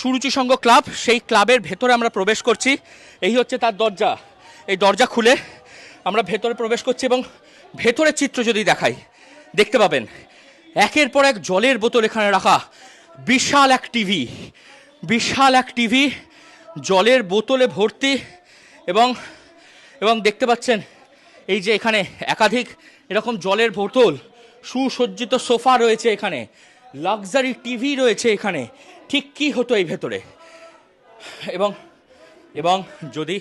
সুরুচি সংঘ club, সেই ক্লাবের ভেতরে আমরা প্রবেশ করছি। এই হচ্ছে তার দরজা। এই দরজা খুলে আমরা ভেতরে প্রবেশ করছি এবং ভেতরের চিত্র যদি দেখাই, দেখতে পাবেন একের পর এক জলের বোতল এখানে রাখা। বিশাল এক টিভি, বিশাল এক টিভি জলের বোতলে ভর্তি। এবং এবং দেখতে পাচ্ছেন এই যে এখানে একাধিক এরকম জলের বোতল, সুসজ্জিত সোফা রয়েছে এখানে, লাক্সারি টিভি রয়েছে এখানে। ঠিক কী হতো এই ভেতরে। এবং এবং যদি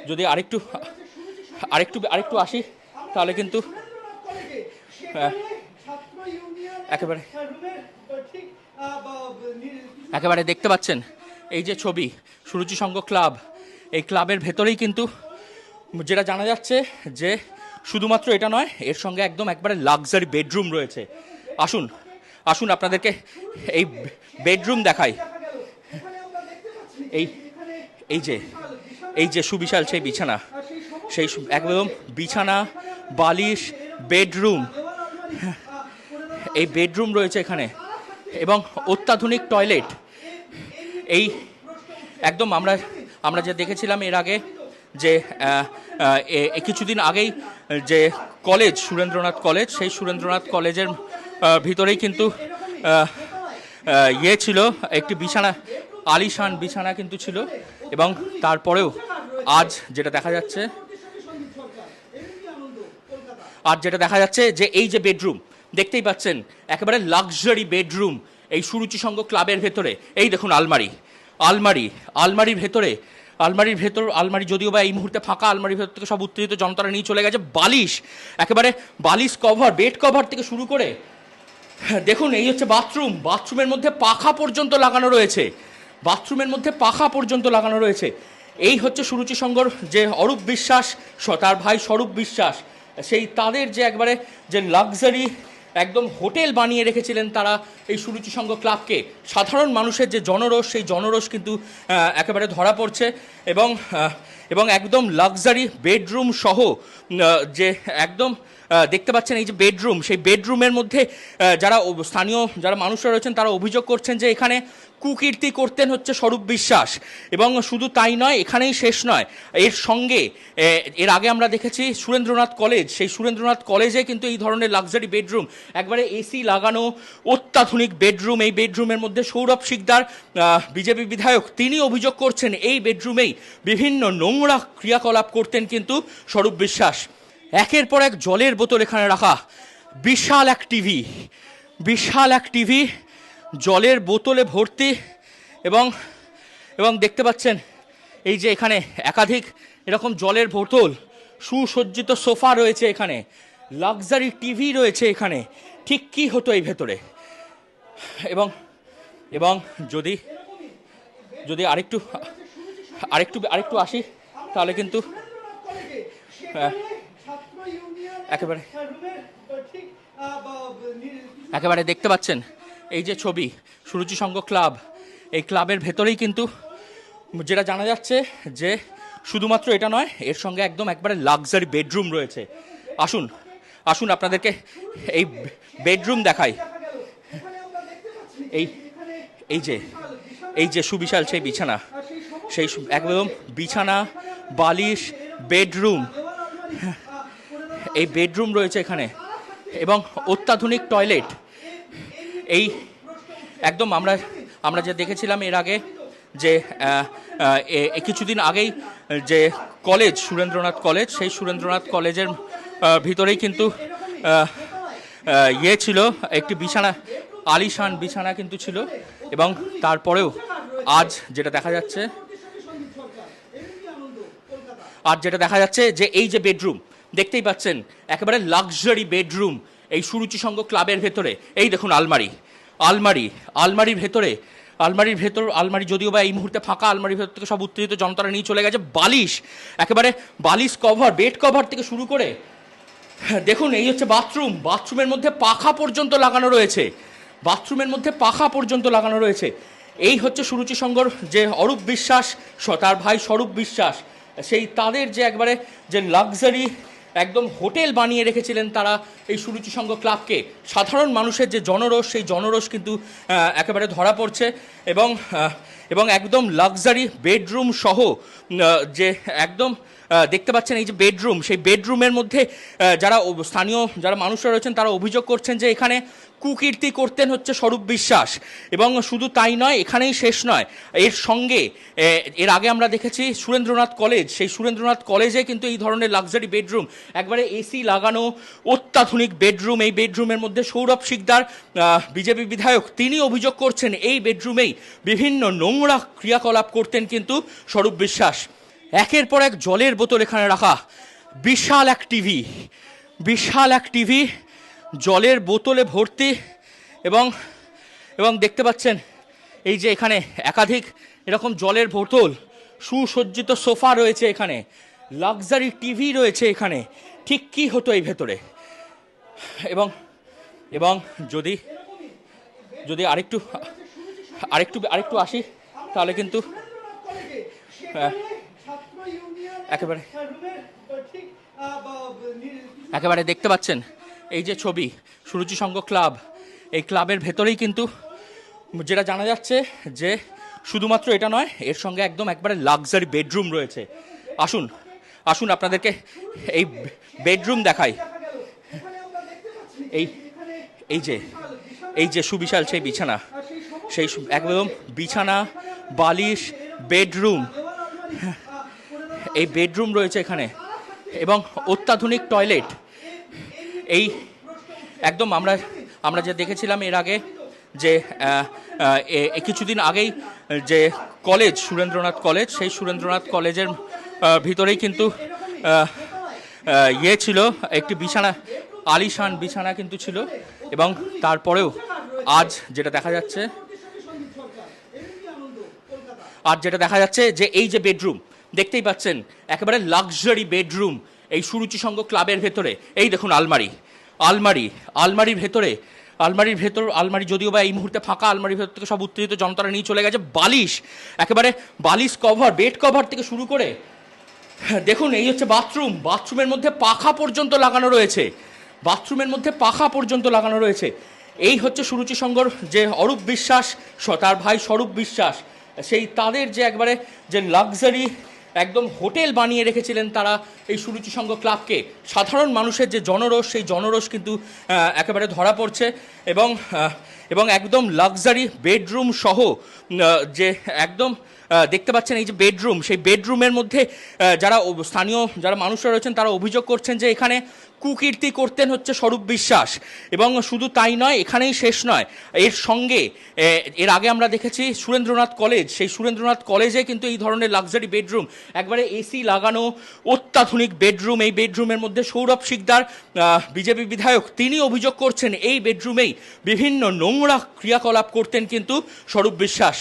যদি আরেকটু আরেকটু আরেকটু আসি তাহলে কিন্তু একেবারে একেবারে দেখতে পাচ্ছেন এই যে ছবি, সুরুচি সংঘ ক্লাব, এই ক্লাবের ভেতরেই কিন্তু যেটা জানা যাচ্ছে যে শুধুমাত্র এটা নয়, এর সঙ্গে একদম একবারে লাক্সারি বেডরুম রয়েছে। আসুন আসুন আপনাদেরকে এই বেডরুম দেখাই। এই এই যে এই যে সুবিশাল সেই বিছানা, সেই একদম বিছানা, বালিশ, বেডরুম, এই বেডরুম রয়েছে এখানে এবং অত্যাধুনিক টয়লেট। এই একদম আমরা যে দেখেছিলাম এর আগে যে কিছুদিন আগেই যে কলেজ, সুরেন্দ্রনাথ কলেজ, সেই সুরেন্দ্রনাথ কলেজের ভিতরেই কিন্তু ছিল একটি বিছানা, আলিশান বিছানা কিন্তু ছিল। এবং তারপরেও আজ যেটা দেখা যাচ্ছে যে এই যে বেডরুম দেখতেই পাচ্ছেন, একেবারে লাক্সারি বেডরুম এই সুরুচি সংঘ ক্লাবের ভেতরে। এই দেখুন আলমারি, আলমারি, আলমারির ভেতরে, আলমারি যদিও বা এই মুহূর্তে ফাঁকা, আলমারির ভেতর থেকে সব উত্তেজিত যন্ত্রণা নিয়ে চলে গেছে। বালিশ, একেবারে বালিশ কভার, বেড কভার থেকে শুরু করে দেখুন এই হচ্ছে বাথরুম, বাথরুমের মধ্যে পাখা পর্যন্ত লাগানো রয়েছে, বাথরুমের মধ্যে পাখা পর্যন্ত লাগানো রয়েছে। এই হচ্ছে সুরুচি সংঘর যে অরূপ বিশ্বাস, তার ভাই স্বরূপ বিশ্বাস, সেই তাদের যে একবারে যে লাক্সারি একদম হোটেল বানিয়ে রেখেছিলেন তারা এই সুরুচি সংঘ ক্লাবকে। সাধারণ মানুষের যে জনরোষ, সেই জনরোষ কিন্তু একেবারে ধরা পড়ছে। এবং এবং একদম লাক্সারি বেডরুম সহ যে একদম দেখতে পাচ্ছেন এই যে বেডরুম, সেই বেডরুমের মধ্যে স্থানীয় যারা মানুষরা রয়েছেন তারা অভিযোগ করছেন যে এখানে কুকীর্তি করতেন হচ্ছে স্বরূপ বিশ্বাস। এবং শুধু তাই নয়, এখানেই শেষ নয়, এর সঙ্গে এর আগে আমরা দেখেছি সুরেন্দ্রনাথ কলেজ, সেই সুরেন্দ্রনাথ কলেজে কিন্তু এই ধরনের লাক্সারি বেডরুম, একবারে এসি লাগানো অত্যাধুনিক বেডরুম। এই বেডরুমের মধ্যে সৌরভ শিকদার, বিজেপি বিধায়ক, তিনি অভিযোগ করছেন এই বেডরুমেই বিভিন্ন নোংরা ক্রিয়াকলাপ করতেন কিন্তু স্বরূপ বিশ্বাস। একের পর এক জলের বোতল এখানে রাখা। বিশাল এক টিভি, বিশাল এক টিভি জলের বোতলে ভর্তি। এবং এবং দেখতে পাচ্ছেন এই যে এখানে একাধিক এরকম জলের বোতল, সুসজ্জিত সোফা রয়েছে এখানে, লাক্সারি টিভি রয়েছে এখানে। ঠিক কী হতো এই ভেতরে। এবং এবং যদি যদি আরেকটু আরেকটু আরেকটু আসি তাহলে কিন্তু একেবারে একেবারে দেখতে পাচ্ছেন এই যে ছবি, সুরুচি সংঘ ক্লাব, এই ক্লাবের ভেতরেই কিন্তু যেটা জানা যাচ্ছে যে শুধুমাত্র এটা নয়, এর সঙ্গে একদম একবারে লাক্সারি বেডরুম রয়েছে। আসুন আসুন আপনাদেরকে এই বেডরুম দেখাই। এই এই যে এই যে সুবিশাল সেই বিছানা, সেই একদম বিছানা, বালিশ, বেডরুম, এই বেডরুম রয়েছে এখানে এবং অত্যাধুনিক টয়লেট। এই একদম আমরা যে দেখেছিলাম এর আগে যে কিছুদিন আগেই যে কলেজ, সুরেন্দ্রনাথ কলেজ, সেই সুরেন্দ্রনাথ কলেজের ভিতরেই কিন্তু ছিল একটি বিছানা, আলিশান বিছানা কিন্তু ছিল। এবং তারপরেও আজ যেটা দেখা যাচ্ছে যে এই যে বেডরুম দেখতেই পাচ্ছেন, একেবারে লাক্সারি বেডরুম এই সুরুচি সংঘ ক্লাবের ভেতরে। এই দেখুন আলমারি, আলমারি, আলমারির ভেতরে, আলমারি যদিও বা এই মুহূর্তে ফাঁকা, আলমারির ভেতর থেকে সব উত্তেজিত যন্ত্রণা নিয়ে চলে গেছে। বালিশ, একেবারে বালিশ কভার, বেড কভার থেকে শুরু করে দেখুন এই হচ্ছে বাথরুম, বাথরুমের মধ্যে পাখা পর্যন্ত লাগানো রয়েছে, বাথরুমের মধ্যে পাখা পর্যন্ত লাগানো রয়েছে। এই হচ্ছে সুরুচি সংঘর যে অরূপ বিশ্বাস, তার ভাই স্বরূপ বিশ্বাস, সেই তাদের যে একবারে যে লাক্সারি একদম হোটেল বানিয়ে রেখেছিলেন তারা এই সুরুচি সংঘ ক্লাবকে। সাধারণ মানুষের যে জনরোষ, সেই জনরোষ কিন্তু একেবারে ধরা পড়ছে এবং এবং একদম লাক্সারি বেডরুম সহ যে একদম দেখতে পাচ্ছেন এই যে বেডরুম, সেই বেডরুমের মধ্যে যারা স্থানীয় যারা মানুষরা রয়েছেন তারা অভিযোগ করছেন যে এখানে কুকীর্তি করতেন হচ্ছে স্বরূপ বিশ্বাস। এবং শুধু তাই নয়, এখানেই শেষ নয়, এর সঙ্গে এর আগে আমরা দেখেছি সুরেন্দ্রনাথ কলেজ, সেই সুরেন্দ্রনাথ কলেজে কিন্তু এই ধরনের লাক্সারি বেডরুম, একবারে এসি লাগানো অত্যাধুনিক বেডরুম। এই বেডরুমের মধ্যে সৌরভ শিকদার, বিজেপি বিধায়ক, তিনি অভিযোগ করছেন এই বেডরুমেই বিভিন্ন নোংরা ক্রিয়াকলাপ করতেন কিন্তু স্বরূপ বিশ্বাস। একের পর এক জলের বোতল এখানে রাখা, বিশাল এক টিভি, বিশাল এক টিভি জলের বোতলে ভর্তি এবং এবং দেখতে পাচ্ছেন এই যে এখানে একাধিক এরকম জলের বোতল, সুসজ্জিত সোফা রয়েছে এখানে, লাক্সারি টিভি রয়েছে এখানে। ঠিক কী হতো এই ভেতরে? এবং এবং যদি যদি আরেকটু আরেকটু আরেকটু আসি তাহলে কিন্তু একেবারে একেবারে দেখতে পাচ্ছেন এই যে ছবি, সুরুচি সংঘ ক্লাব, এই ক্লাবের ভেতরেই কিন্তু যেটা জানা যাচ্ছে যে শুধুমাত্র এটা নয়, এর সঙ্গে একদম একবারে লাক্সারি বেডরুম রয়েছে। আসুন আসুন আপনাদেরকে এই বেডরুম দেখাই। এই এই যে এই যে সুবিশাল সেই বিছানা, সেই একদম বিছানা, বালিশ, বেডরুম, এই বেডরুম রয়েছে এখানে এবং অত্যাধুনিক টয়লেট। এই একদম আমরা আমরা যে দেখেছিলাম এর আগে যে কিছুদিন আগেই যে কলেজ, সুরেন্দ্রনাথ কলেজ, সেই সুরেন্দ্রনাথ কলেজের ভিতরেই কিন্তু ইয়ে ছিল, একটি বিছানা, আলিশান বিছানা কিন্তু ছিল। এবং তারপরেও আজ যেটা দেখা যাচ্ছে, যে এই যে বেডরুম দেখতেই পাচ্ছেন, একেবারে লাক্সারি বেডরুম এই সুরুচি সংঘ ক্লাবের ভেতরে। এই দেখুন আলমারি, আলমারি, আলমারির ভেতরে, আলমারি যদিও বা এই মুহূর্তে ফাঁকা, আলমারির ভেতর থেকে সব উত্তেজিত জনতারা নিয়ে চলে গেছে। বালিশ, একেবারে বালিশ কভার, বেড কভার থেকে শুরু করে দেখুন এই হচ্ছে বাথরুম, বাথরুমের মধ্যে পাখা পর্যন্ত লাগানো রয়েছে, বাথরুমের মধ্যে পাখা পর্যন্ত লাগানো রয়েছে। এই হচ্ছে সুরুচি সংঘর যে অরূপ বিশ্বাস, তার ভাই স্বরূপ বিশ্বাস, সেই তাদের যে একবারে যে লাক্সারি একদম হোটেল বানিয়ে রেখেছিলেন তারা এই সুরুচি সংঘ ক্লাবকে। সাধারণ মানুষের যে জনরোষ, সেই জনরোষ কিন্তু একেবারে ধরা পড়ছে এবং এবং একদম লাক্সারি বেডরুম সহ যে একদম দেখতে পাচ্ছেন এই যে বেডরুম, সেই বেডরুমের মধ্যে যারা স্থানীয় যারা মানুষরা রয়েছেন তারা অভিযোগ করছেন যে এখানে কুকীর্তি করতেন হচ্ছে স্বরূপ বিশ্বাস। এবং শুধু তাই নয়, এখানেই শেষ নয়, এর সঙ্গে এর আগে আমরা দেখেছি সুরেন্দ্রনাথ কলেজ, সেই সুরেন্দ্রনাথ কলেজে কিন্তু এই ধরনের লাক্সারি বেডরুম, একবারে এসি লাগানো অত্যাধুনিক বেডরুম। এই বেডরুমের মধ্যে সৌরভ শিকদার, বিজেপি বিধায়ক, তিনি অভিযোগ করছেন এই বেডরুমেই বিভিন্ন নোংরা ক্রিয়াকলাপ করতেন কিন্তু স্বরূপ বিশ্বাস।